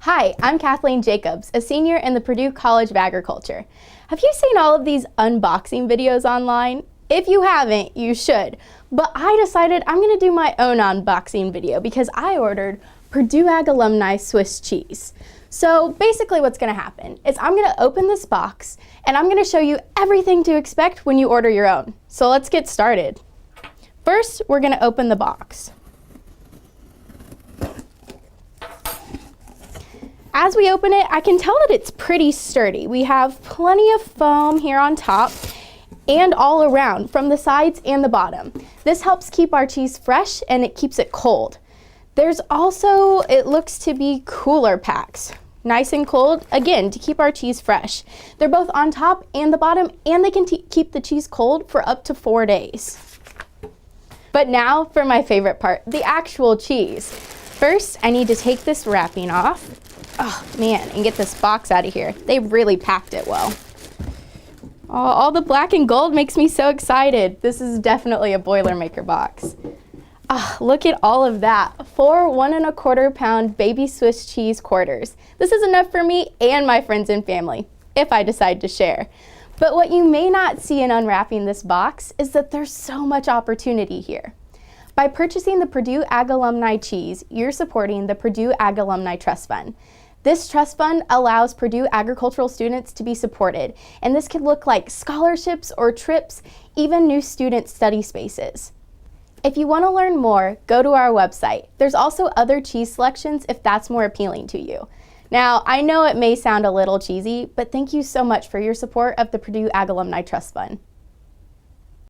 Hi, I'm Kathleen Jacobs, a senior in the Purdue College of Agriculture. Have you seen all of these unboxing videos online? If you haven't, you should. But I decided I'm going to do my own unboxing video because I ordered Purdue Ag Alumni Swiss cheese. So basically what's going to happen is I'm going to open this box and I'm going to show you everything to expect when you order your own. So let's get started. First, we're going to open the box. As we open it, I can tell that it's pretty sturdy. We have plenty of foam here on top and all around from the sides and the bottom. This helps keep our cheese fresh and it keeps it cold. There's also, it looks to be cooler packs. Nice and cold, again, to keep our cheese fresh. They're both on top and the bottom, and they can keep the cheese cold for up to 4 days. But now for my favorite part, the actual cheese. First, I need to take this wrapping off. Oh man, and get this box out of here. They really packed it well. Oh, all the black and gold makes me so excited. This is definitely a Boilermaker box. Oh, look at all of that. 4 1¼ pound baby Swiss cheese quarters. This is enough for me and my friends and family, if I decide to share. But what you may not see in unwrapping this box is that there's so much opportunity here. By purchasing the Purdue Ag Alumni Cheese, you're supporting the Purdue Ag Alumni Trust Fund. This trust fund allows Purdue agricultural students to be supported, and this could look like scholarships or trips, even new student study spaces. If you want to learn more, go to our website. There's also other cheese selections if that's more appealing to you. Now, I know it may sound a little cheesy, but thank you so much for your support of the Purdue Ag Alumni Trust Fund.